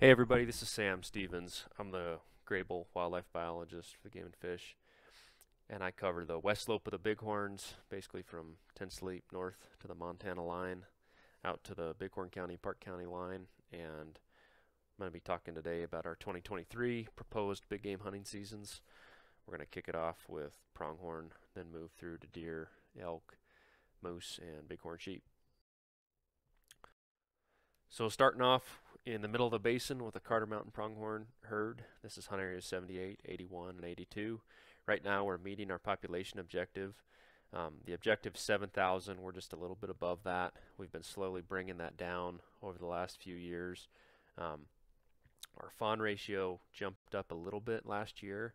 Hey everybody, this is Sam Stevens. I'm the Greybull wildlife biologist for the Game and Fish, and I cover the west slope of the Bighorns, basically from Tensleep north to the Montana line, out to the Bighorn County, Park County line, and I'm going to be talking today about our 2023 proposed big game hunting seasons. We're going to kick it off with pronghorn, then move through to deer, elk, moose, and bighorn sheep. So starting off in the middle of the basin with the Carter Mountain pronghorn herd. This is hunt areas 78, 81, and 82. Right now we're meeting our population objective. The objective is 7,000. We're just a little bit above that. We've been slowly bringing that down over the last few years. Our fawn ratio jumped up a little bit last year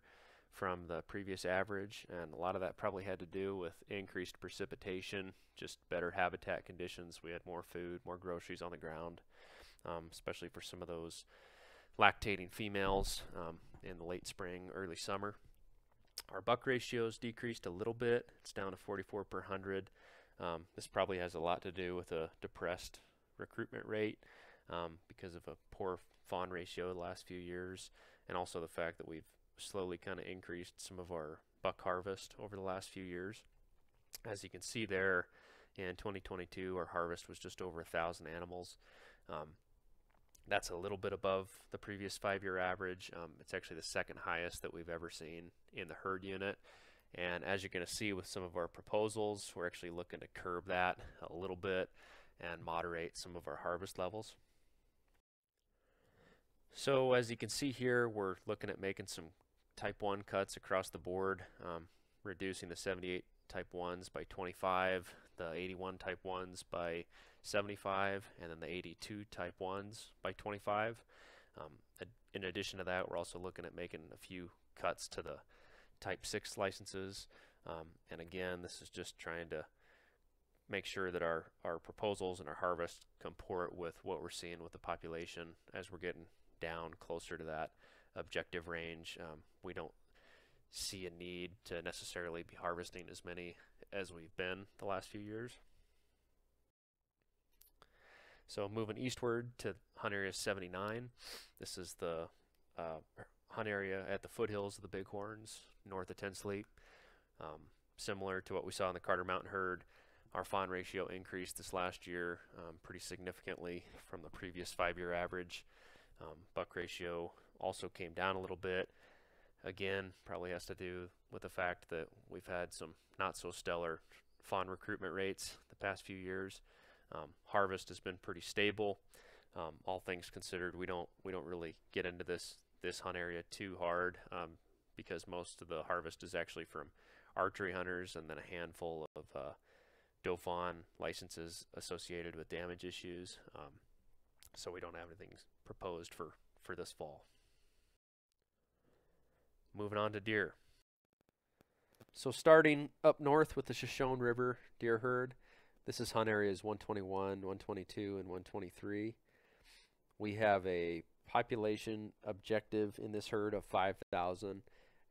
from the previous average, and a lot of that probably had to do with increased precipitation, just better habitat conditions. We had more food, more groceries on the ground, especially for some of those lactating females in the late spring, early summer. Our buck ratios decreased a little bit. It's down to 44 per 100. This probably has a lot to do with a depressed recruitment rate because of a poor fawn ratio the last few years, and also the fact that we've slowly kind of increased some of our buck harvest over the last few years. As you can see there, in 2022 our harvest was just over 1,000 animals. That's a little bit above the previous 5-year average. It's actually the second highest that we've ever seen in the herd unit. And as you're going to see with some of our proposals, we're actually looking to curb that a little bit and moderate some of our harvest levels. So as you can see here, we're looking at making some type 1 cuts across the board, reducing the 78 type 1s by 25, the 81 type 1s by 75, and then the 82 type 1s by 25. In addition to that, we're also looking at making a few cuts to the type 6 licenses. And again, this is just trying to make sure that our proposals and our harvest comport with what we're seeing with the population as we're getting down closer to that objective range. We don't see a need to necessarily be harvesting as many as we've been the last few years. So moving eastward to hunt area 79, this is the hunt area at the foothills of the Bighorns, north of Tensleep. Similar to what we saw in the Carter Mountain herd, our fawn ratio increased this last year pretty significantly from the previous 5-year average. Buck ratio also came down a little bit. Again, probably has to do with the fact that we've had some not so stellar fawn recruitment rates the past few years. Harvest has been pretty stable. All things considered, we don't really get into this hunt area too hard because most of the harvest is actually from archery hunters and then a handful of doe fawn licenses associated with damage issues. So we don't have anything proposed for this fall. Moving on to deer. So starting up north with the Shoshone River deer herd, this is hunt areas 121, 122, and 123. We have a population objective in this herd of 5,000,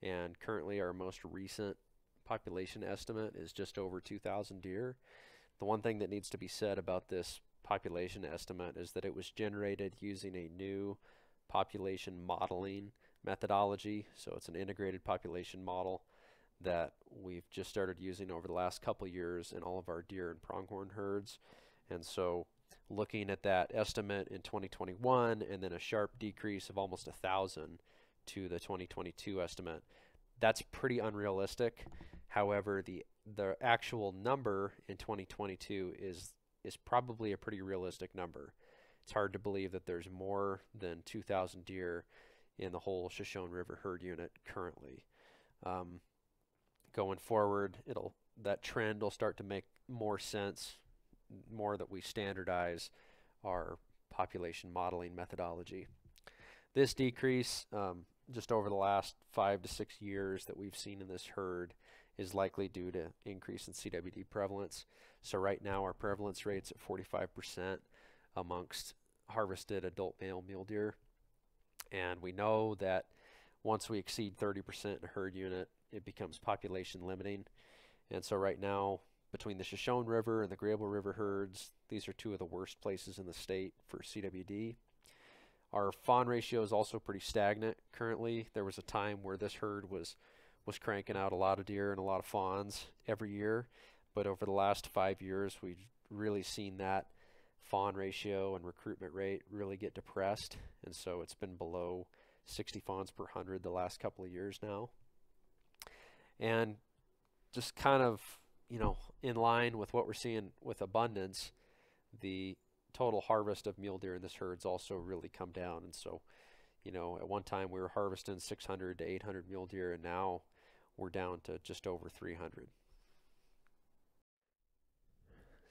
and currently our most recent population estimate is just over 2,000 deer. The one thing that needs to be said about this population estimate is that it was generated using a new population modeling methodology. So it's an integrated population model that we've just started using over the last couple years in all of our deer and pronghorn herds. And so looking at that estimate in 2021 and then a sharp decrease of almost 1,000 to the 2022 estimate, that's pretty unrealistic. However, the actual number in 2022 is probably a pretty realistic number. It's hard to believe that there's more than 2,000 deer in the whole Shoshone River herd unit currently. Going forward, that trend will start to make more sense, more that we standardize our population modeling methodology. This decrease, just over the last 5 to 6 years that we've seen in this herd, is likely due to increase in CWD prevalence. So right now our prevalence rate's at 45% amongst harvested adult male mule deer. And we know that once we exceed 30% in a herd unit, it becomes population limiting. And so right now, between the Shoshone River and the Greybull River herds, these are two of the worst places in the state for CWD. Our fawn ratio is also pretty stagnant currently. There was a time where this herd was cranking out a lot of deer and a lot of fawns every year, but over the last 5 years we've really seen that fawn ratio and recruitment rate really get depressed, and so it's been below 60 fawns per 100 the last couple of years now. And just kind of, you know, in line with what we're seeing with abundance, the total harvest of mule deer in this herd's also really come down. And so, you know, at one time we were harvesting 600 to 800 mule deer, and now we're down to just over 300.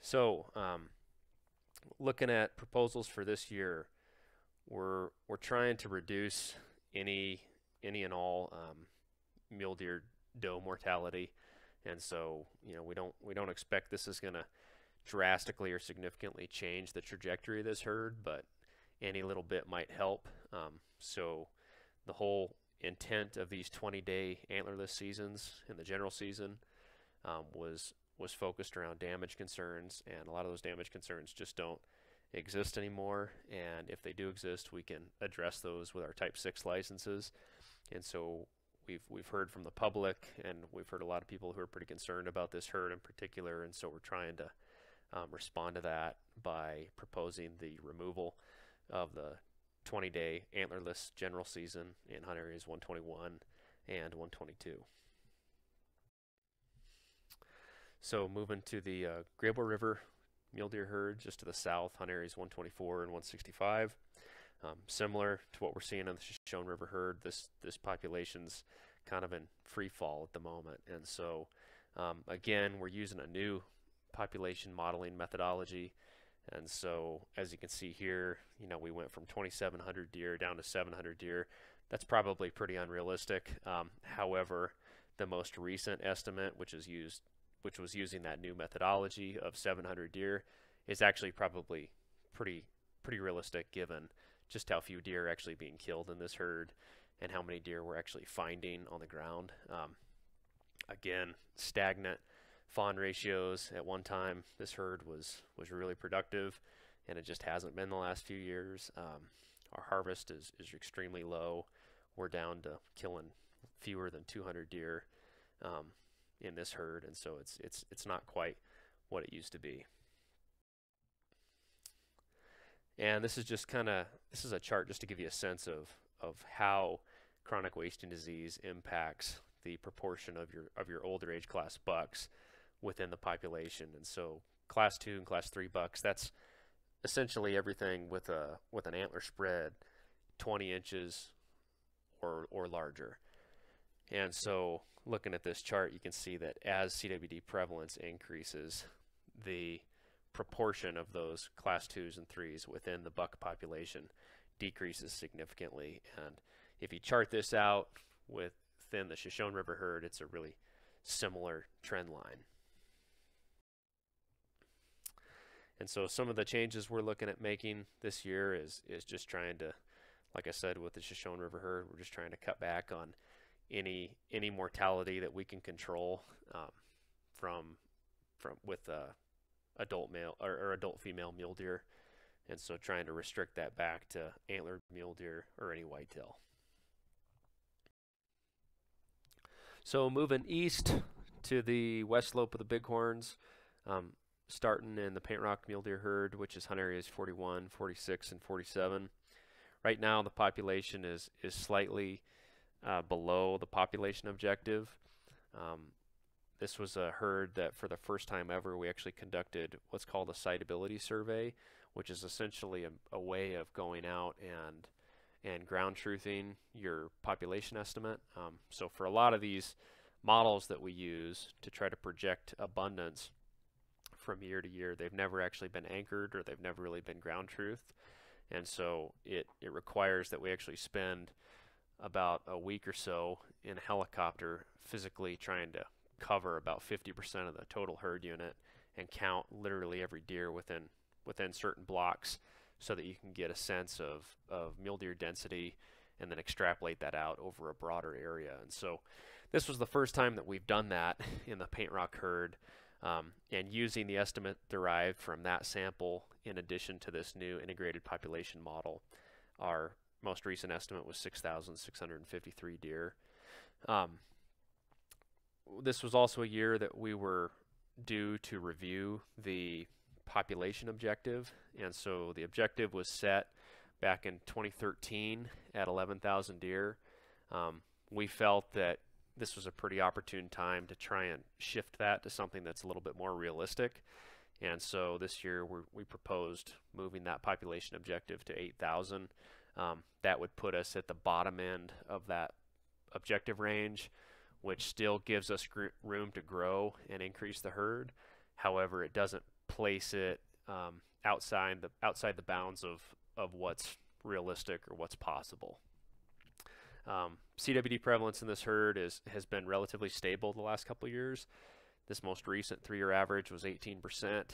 So, looking at proposals for this year, we're trying to reduce any and all mule deer doe mortality, and so, you know, we don't expect this is going to drastically or significantly change the trajectory of this herd, but any little bit might help. So the whole intent of these 20-day antlerless seasons in the general season was focused around damage concerns, and a lot of those damage concerns just don't exist anymore, and if they do exist, we can address those with our Type 6 licenses. And so we've heard from the public, and we've heard a lot of people who are pretty concerned about this herd in particular, and so we're trying to respond to that by proposing the removal of the 20-day antlerless general season in hunt areas 121 and 122. So moving to the Greybull River mule deer herd just to the south, hunt areas 124 and 165. Similar to what we're seeing on the Shoshone River herd, this population's kind of in free fall at the moment, and so again, we're using a new population modeling methodology. And so as you can see here, you know, we went from 2,700 deer down to 700 deer. That's probably pretty unrealistic. However, the most recent estimate, which was using that new methodology of 700 deer, is actually probably pretty realistic given just how few deer are actually being killed in this herd and how many deer we're actually finding on the ground. Again, stagnant fawn ratios. At one time, this herd was really productive, and it just hasn't been the last few years. Our harvest is extremely low. We're down to killing fewer than 200 deer in this herd, and so it's not quite what it used to be. And this is just this is a chart just to give you a sense of how chronic wasting disease impacts the proportion of your older age class bucks within the population. And so class 2 and class 3 bucks, that's essentially everything with an antler spread 20 inches or larger. And so looking at this chart, you can see that as CWD prevalence increases, the proportion of those class 2s and 3s within the buck population decreases significantly. And if you chart this out within the Shoshone River herd, it's a really similar trend line. And so some of the changes we're looking at making this year is just trying to, like I said, with the Shoshone River herd, we're just trying to cut back on any mortality that we can control with adult male or adult female mule deer, and so trying to restrict that back to antlered mule deer or any whitetail. So moving east to the west slope of the Bighorns, starting in the Paintrock mule deer herd, which is hunt areas 41, 46, and 47. Right now the population is slightly below the population objective. This was a herd that for the first time ever we actually conducted what's called a siteability survey, which is essentially a way of going out and ground truthing your population estimate. So for a lot of these models that we use to try to project abundance from year to year, they've never actually been anchored, or they've never really been ground truthed, and so it requires that we actually spend about a week or so in a helicopter physically trying to cover about 50% of the total herd unit and count literally every deer within certain blocks, so that you can get a sense of mule deer density and then extrapolate that out over a broader area. And so this was the first time that we've done that in the Paintrock herd, and using the estimate derived from that sample in addition to this new integrated population model Our most recent estimate was 6,653 deer. This was also a year that we were due to review the population objective, and so the objective was set back in 2013 at 11,000 deer. We felt that this was a pretty opportune time to try and shift that to something that's a little bit more realistic, and so this year we proposed moving that population objective to 8,000. That would put us at the bottom end of that objective range, which still gives us room to grow and increase the herd. However, it doesn't place it outside the bounds of what's realistic or what's possible. CWD prevalence in this herd has been relatively stable the last couple of years. This most recent 3-year average was 18%.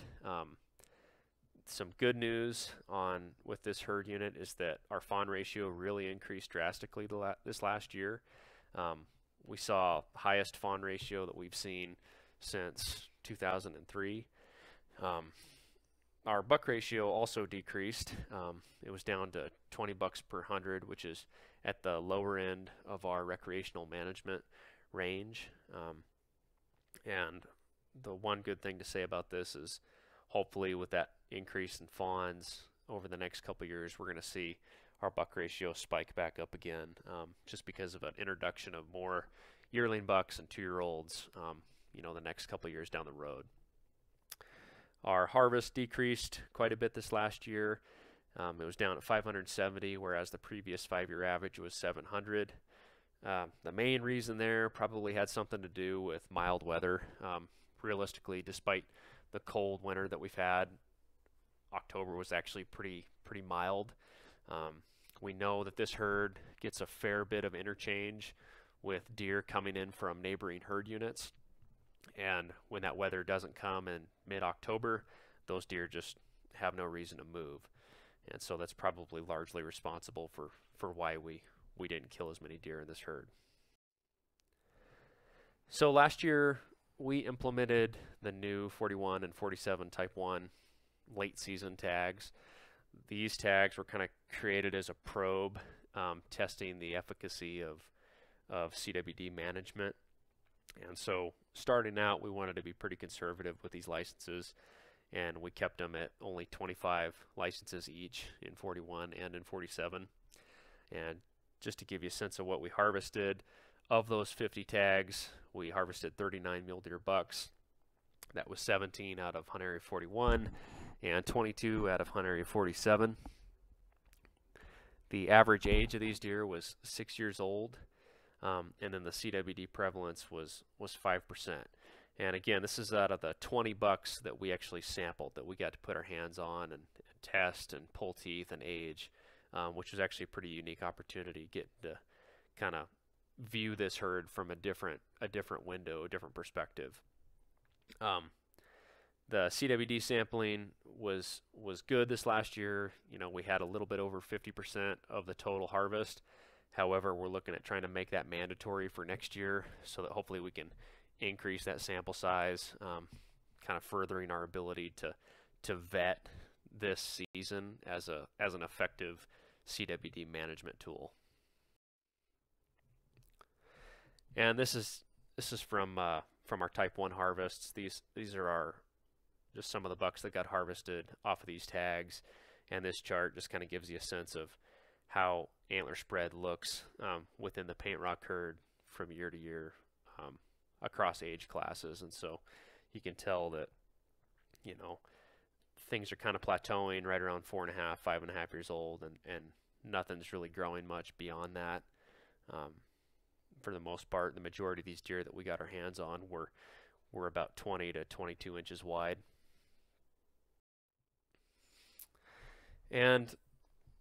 Some good news with this herd unit is that our fawn ratio really increased drastically this last year. We saw highest fawn ratio that we've seen since 2003. Our buck ratio also decreased. It was down to 20 bucks per 100, which is at the lower end of our recreational management range. And the one good thing to say about this is hopefully with that increase in fawns over the next couple of years, we're going to see our buck ratio spike back up again, just because of an introduction of more yearling bucks and 2-year-olds, the next couple of years down the road. Our harvest decreased quite a bit this last year. It was down at 570, whereas the previous 5-year average was 700. The main reason there probably had something to do with mild weather. Realistically, despite the cold winter that we've had, October was actually pretty mild. We know that this herd gets a fair bit of interchange with deer coming in from neighboring herd units, and when that weather doesn't come in mid-October, those deer just have no reason to move, and so that's probably largely responsible for why we didn't kill as many deer in this herd. So last year we implemented the new 41 and 47 type 1 late season tags. These tags were kind of created as a probe, testing the efficacy of CWD management. And so starting out, we wanted to be pretty conservative with these licenses, and we kept them at only 25 licenses each in 41 and in 47. And just to give you a sense of what we harvested, of those 50 tags, we harvested 39 mule deer bucks. That was 17 out of hunt area 41 and 22 out of hunt area 47. The average age of these deer was 6 years old, and then the CWD prevalence was 5%. And again, this is out of the 20 bucks that we actually sampled, that we got to put our hands on and test and pull teeth and age, which was actually a pretty unique opportunity, getting to kind of view this herd from a different window, a different perspective. The CWD sampling was good this last year. We had a little bit over 50% of the total harvest. However, we're looking at trying to make that mandatory for next year so that hopefully we can increase that sample size, kind of furthering our ability to vet this season as an effective CWD management tool. And this is from our type 1 harvests. These are just some of the bucks that got harvested off of these tags, and this chart just kind of gives you a sense of how antler spread looks within the Paintrock herd from year to year across age classes. And so you can tell that things are kind of plateauing right around 4.5, 5.5 years old, and nothing's really growing much beyond that. For the most part, the majority of these deer that we got our hands on were about 20 to 22 inches wide. And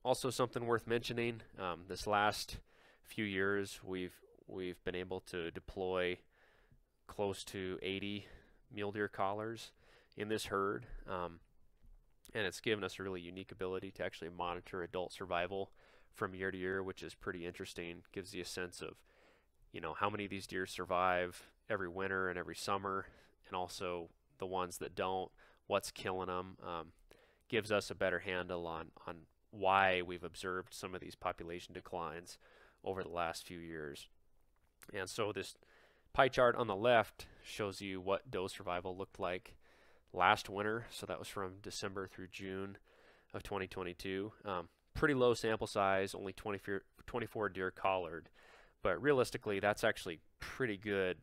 also something worth mentioning, this last few years we've been able to deploy close to 80 mule deer collars in this herd, and it's given us a really unique ability to actually monitor adult survival from year to year, which is pretty interesting. Gives you a sense of how many of these deer survive every winter and every summer, and also the ones that don't, what's killing them. Gives us a better handle on why we've observed some of these population declines over the last few years. And so this pie chart on the left shows you what doe survival looked like last winter. So that was from December through June of 2022. Pretty low sample size, only 24 deer collared, but realistically that's actually pretty good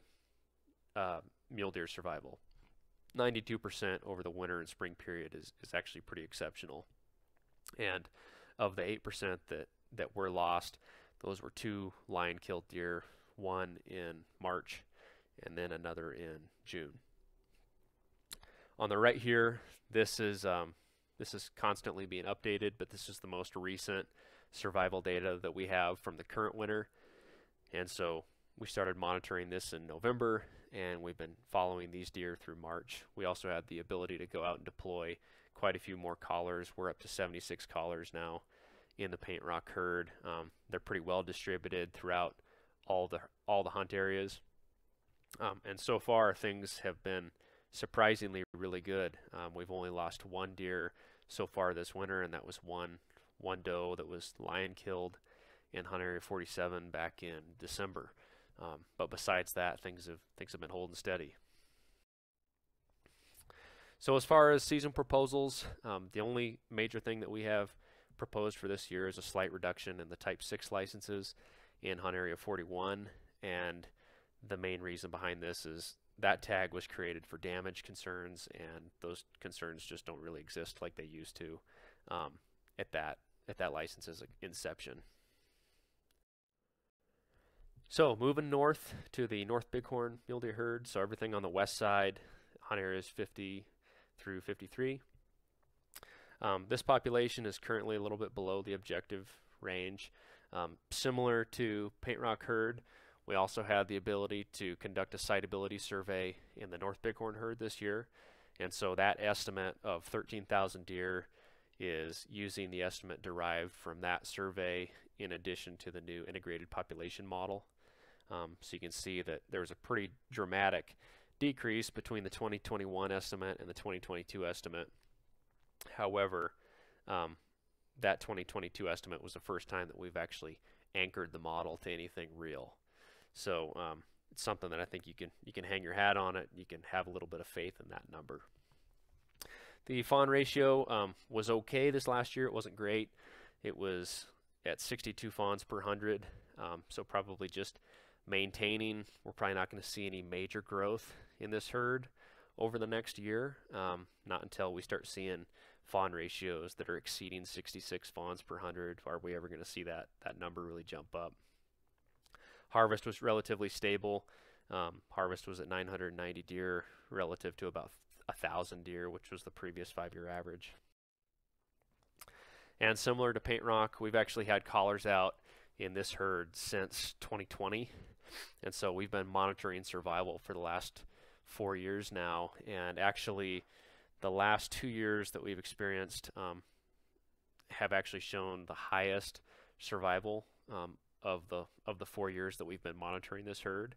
mule deer survival. 92% over the winter and spring period is actually pretty exceptional. And of the 8% that were lost, those were 2 lion-killed deer, one in March and then another in June. On the right here, this is constantly being updated, but this is the most recent survival data that we have from the current winter. And so we started monitoring this in November, and we've been following these deer through March. We also had the ability to go out and deploy quite a few more collars. We're up to 76 collars now in the Paintrock herd. They're pretty well distributed throughout all the hunt areas. And so far things have been surprisingly really good. We've only lost 1 deer so far this winter, and that was one doe that was lion killed in hunt area 47 back in December. But besides that, things have been holding steady. So as far as season proposals, the only major thing that we have proposed for this year is a slight reduction in the Type 6 licenses in hunt area 41, and the main reason behind this is that tag was created for damage concerns, and those concerns just don't really exist like they used to at that license's inception. So moving north to the North Bighorn mule deer herd, so everything on the west side, hunt areas 50 through 53. This population is currently a little bit below the objective range. Similar to Paintrock herd, we also had the ability to conduct a siteability survey in the North Bighorn herd this year, and so that estimate of 13,000 deer is using the estimate derived from that survey in addition to the new integrated population model. So you can see that there was a pretty dramatic decrease between the 2021 estimate and the 2022 estimate. However, that 2022 estimate was the first time that we've actually anchored the model to anything real. So it's something that I think you can hang your hat on it. You can have a little bit of faith in that number. The fawn ratio was okay this last year. It wasn't great. It was at 62 fawns per 100, so probably just maintaining. We're probably not going to see any major growth in this herd over the next year, not until we start seeing fawn ratios that are exceeding 66 fawns per 100 are we ever going to see that number really jump up. Harvest was relatively stable. Harvest was at 990 deer relative to about 1,000 deer, which was the previous 5-year average. And similar to Paintrock, we've actually had collars out in this herd since 2020, and so we've been monitoring survival for the last 4 years now, and actually the last 2 years that we've experienced have actually shown the highest survival of the 4 years that we've been monitoring this herd.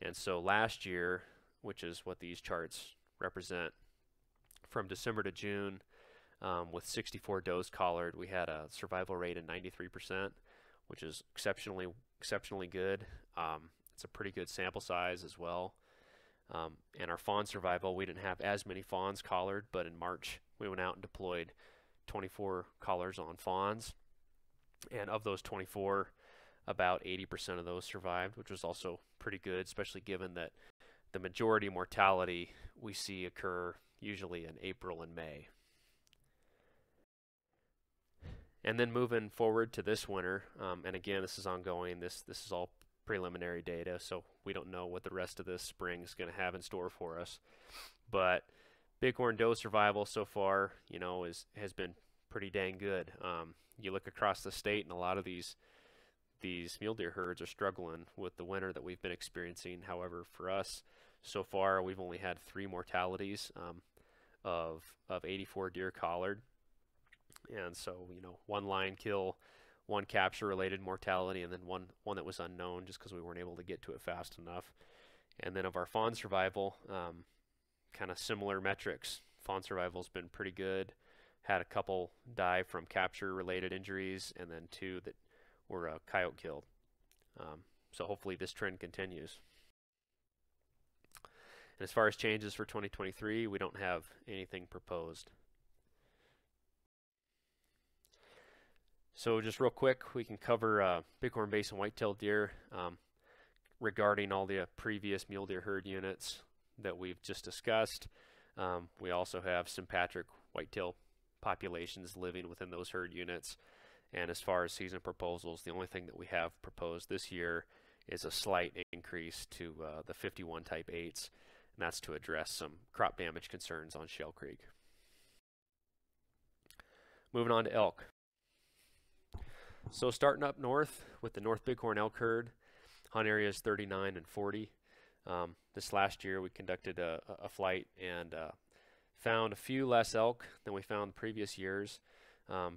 And so last year, which is what these charts represent, from December to June, with 64 does collared, we had a survival rate of 93%, which is exceptionally good. It's a pretty good sample size as well. And our fawn survival, we didn't have as many fawns collared, but in March we went out and deployed 24 collars on fawns, and of those 24, about 80% of those survived, which was also pretty good, especially given that the majority mortality we see occur usually in April and May. And then moving forward to this winter, and again, this is ongoing. This is all preliminary data, so we don't know what the rest of this spring is going to have in store for us. But bighorn doe survival so far, has been pretty dang good. You look across the state, and a lot of these mule deer herds are struggling with the winter that we've been experiencing. However, for us, so far we've only had 3 mortalities of 84 deer collared, and so 1 lion kill, 1 capture related mortality, and then one that was unknown just because we weren't able to get to it fast enough. And then of our fawn survival, kind of similar metrics. Fawn survival's been pretty good. had a couple die from capture-related injuries, and then 2 that were coyote killed. So hopefully this trend continues. And as far as changes for 2023, we don't have anything proposed. So just real quick, we can cover Bighorn Basin white-tailed deer regarding all the previous mule deer herd units that we've just discussed. We also have sympatric whitetail populations living within those herd units. And as far as season proposals, the only thing that we have proposed this year is a slight increase to the 51 type 8s, and that's to address some crop damage concerns on Shell Creek. Moving on to elk. So starting up north with the North Bighorn Elk herd, hunt areas 39 and 40. This last year we conducted a flight and found a few less elk than we found previous years.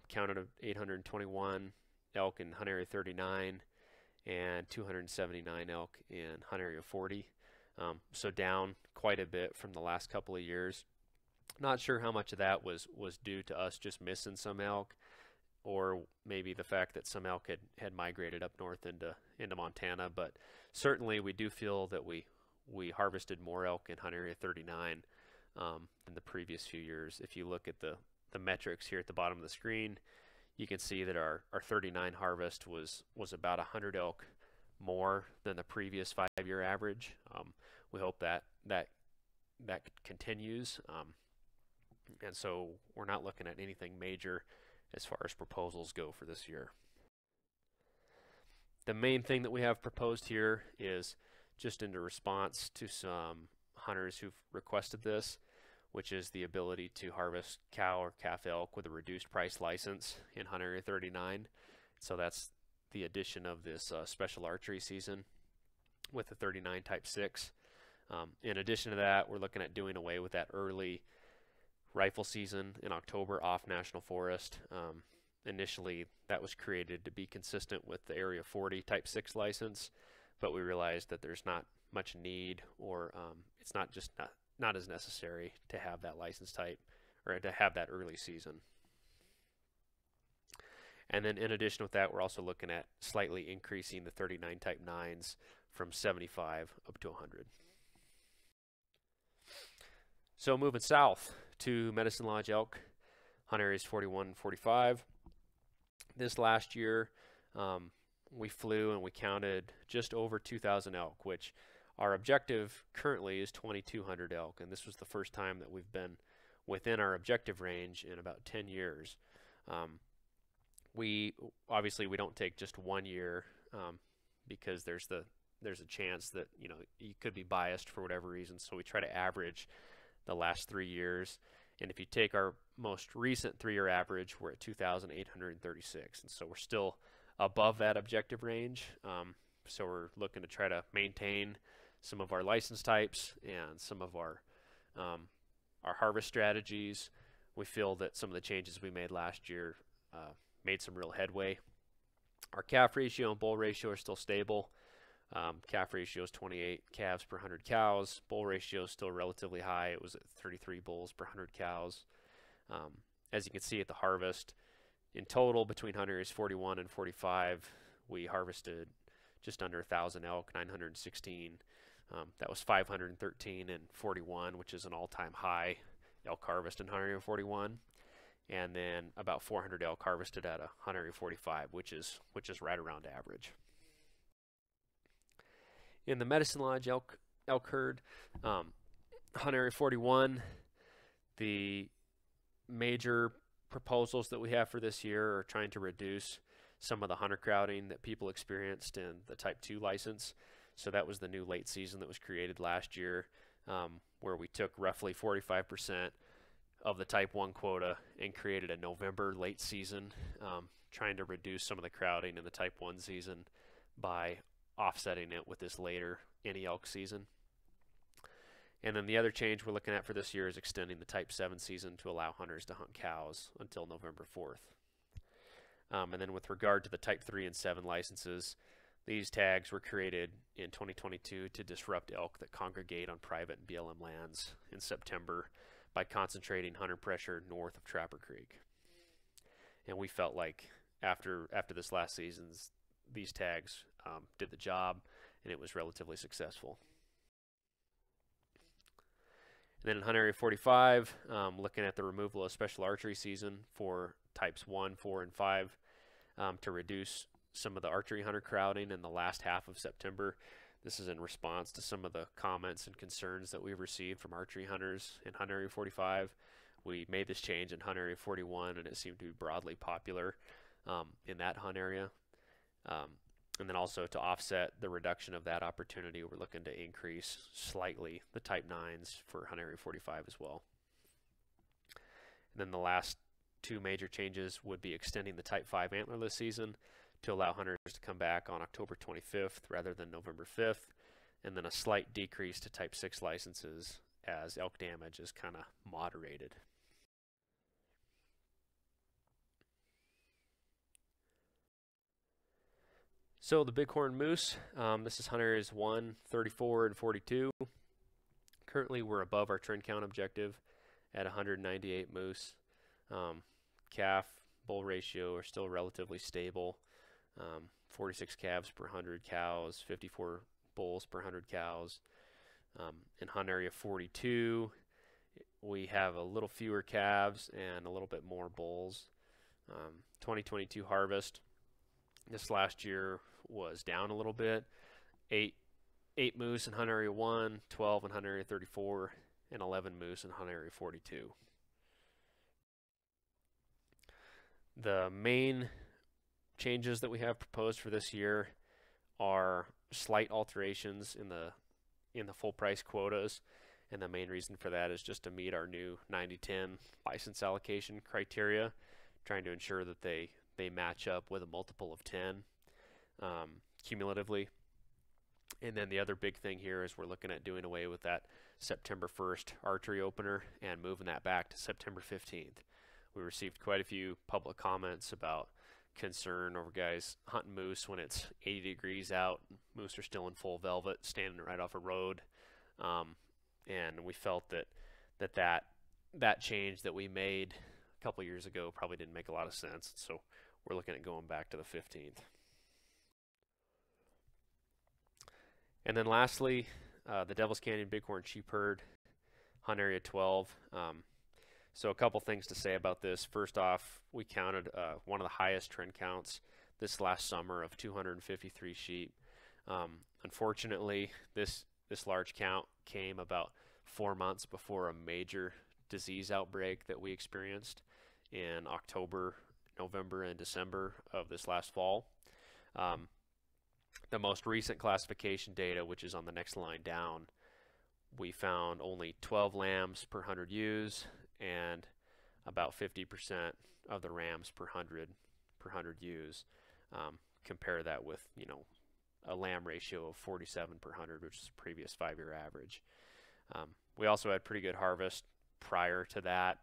Counted 821 elk in hunt area 39 and 279 elk in hunt area 40. So down quite a bit from the last couple of years. Not sure how much of that was due to us just missing some elk, or maybe the fact that some elk had migrated up north into Montana, but certainly we do feel that we harvested more elk in hunt area 39 than the previous few years. If you look at the metrics here at the bottom of the screen, you can see that our 39 harvest was about 100 elk more than the previous 5-year average. We hope that continues, and so we're not looking at anything major as far as proposals go for this year. The main thing that we have proposed here is just in response to some hunters who've requested this, which is the ability to harvest cow or calf elk with a reduced price license in hunt area 39. So that's the addition of this special archery season with the 39 type 6. In addition to that, we're looking at doing away with that early rifle season in October off National Forest. Initially, that was created to be consistent with the Area 40 Type 6 license, but we realized that there's not much need, or it's not as necessary to have that license type, or to have that early season. And then in addition with that, we're also looking at slightly increasing the 39 Type 9s from 75 up to 100. So moving south to Medicine Lodge Elk, hunt areas 41 and 45. This last year, we flew and we counted just over 2,000 elk, which our objective currently is 2,200 elk, and this was the first time that we've been within our objective range in about 10 years. We don't take just 1 year because there's a chance that you could be biased for whatever reason, so we try to average the last 3 years. And if you take our most recent 3-year average, we're at 2,836, and so we're still above that objective range. So we're looking to try to maintain some of our license types and some of our harvest strategies. We feel that some of the changes we made last year made some real headway. Our calf ratio and bull ratio are still stable. Calf ratio is 28 calves per 100 cows. Bull ratio is still relatively high. It was at 33 bulls per 100 cows. As you can see at the harvest, in total between hunt areas 41 and 45, we harvested just under 1,000 elk, 916. That was 513 in 41, which is an all-time high elk harvest in hunt area 41. And then about 400 elk harvested at a hunt area 45, which is right around average. In the Medicine Lodge elk herd, hunt area 41, the major proposals that we have for this year are trying to reduce some of the hunter crowding that people experienced in the Type 2 license. So that was the new late season that was created last year, where we took roughly 45% of the Type 1 quota and created a November late season, trying to reduce some of the crowding in the Type 1 season by offsetting it with this later any elk season. And then the other change we're looking at for this year is extending the Type 7 season to allow hunters to hunt cows until November 4th. And then with regard to the Type 3 and 7 licenses, these tags were created in 2022 to disrupt elk that congregate on private and BLM lands in September by concentrating hunter pressure north of Trapper Creek. And we felt like after this last season's, these tags did the job, and it was relatively successful. And then in Hunt Area 45, looking at the removal of special archery season for types 1, 4, and 5 to reduce some of the archery hunter crowding in the last half of September. This is in response to some of the comments and concerns that we've received from archery hunters in Hunt Area 45. We made this change in Hunt Area 41, and it seemed to be broadly popular in that hunt area. And then also to offset the reduction of that opportunity, we're looking to increase slightly the Type 9s for Hunt Area 45 as well. And then the last two major changes would be extending the Type 5 antlerless season to allow hunters to come back on October 25th rather than November 5th, and then a slight decrease to Type 6 licenses as elk damage is kind of moderated. So the bighorn moose, this is Hunt Areas 1, 34, and 42. Currently we're above our trend count objective at 198 moose. Calf bull ratio are still relatively stable. 46 calves per 100 cows, 54 bulls per 100 cows. In Hunt Area 42, we have a little fewer calves and a little bit more bulls. 2022 harvest this last year was down a little bit. 8 moose in Hunt Area 1, 12 in Hunt Area 34, and 11 moose in Hunt Area 42. The main changes that we have proposed for this year are slight alterations in the full price quotas, and the main reason for that is just to meet our new 90-10 license allocation criteria, trying to ensure that they match up with a multiple of 10 cumulatively. And then the other big thing here is we're looking at doing away with that September 1st archery opener and moving that back to September 15th. We received quite a few public comments about concern over guys hunting moose when it's 80 degrees out. Moose are still in full velvet, standing right off a road, and we felt that change that we made a couple years ago probably didn't make a lot of sense. So we're looking at going back to the 15th. And then lastly, the Devil's Canyon Bighorn Sheep Herd, Hunt Area 12. So a couple things to say about this. First off, we counted one of the highest trend counts this last summer of 253 sheep. Unfortunately, this large count came about 4 months before a major disease outbreak that we experienced in October, November, and December of this last fall. The most recent classification data, which is on the next line down, we found only 12 lambs per 100 ewes and about 50% of the rams per 100 ewes. Compare that with, a lamb ratio of 47 per 100, which is the previous 5-year average. We also had pretty good harvest prior to that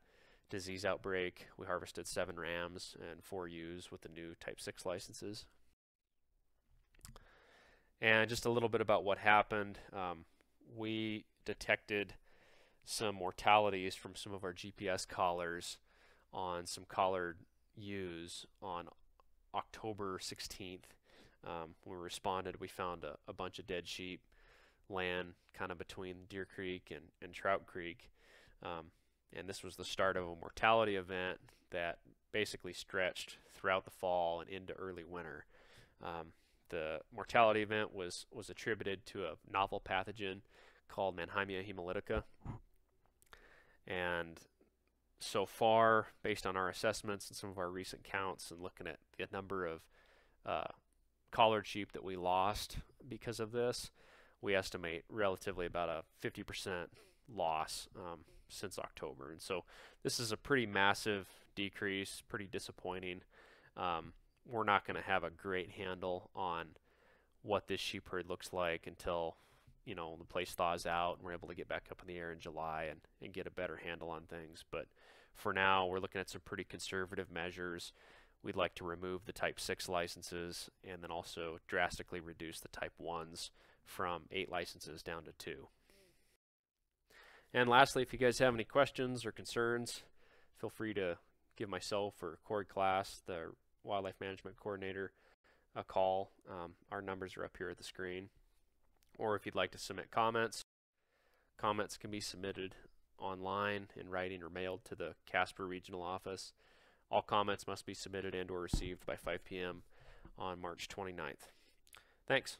disease outbreak. We harvested 7 rams and 4 ewes with the new Type 6 licenses. And just a little bit about what happened. We detected some mortalities from some of our GPS collars on some collared ewes on October 16th. When we responded, we found a bunch of dead sheep laying kind of between Deer Creek and Trout Creek. And this was the start of a mortality event that basically stretched throughout the fall and into early winter. The mortality event was attributed to a novel pathogen called Mannheimia hemolytica. And so far, based on our assessments and some of our recent counts and looking at the number of collared sheep that we lost because of this, we estimate relatively about a 50% loss since October. And so this is a pretty massive decrease, pretty disappointing. We're not going to have a great handle on what this sheep herd looks like until the place thaws out and we're able to get back up in the air in July and get a better handle on things. But for now, we're looking at some pretty conservative measures. We'd like to remove the Type 6 licenses and then also drastically reduce the Type 1s from 8 licenses down to 2. And lastly, if you guys have any questions or concerns, feel free to give myself or Corey Class, the Wildlife Management Coordinator, a call. Our numbers are up here at the screen. Or if you'd like to submit comments, comments can be submitted online, in writing, or mailed to the Casper Regional Office. All comments must be submitted and or received by 5 p.m. on March 29th. Thanks.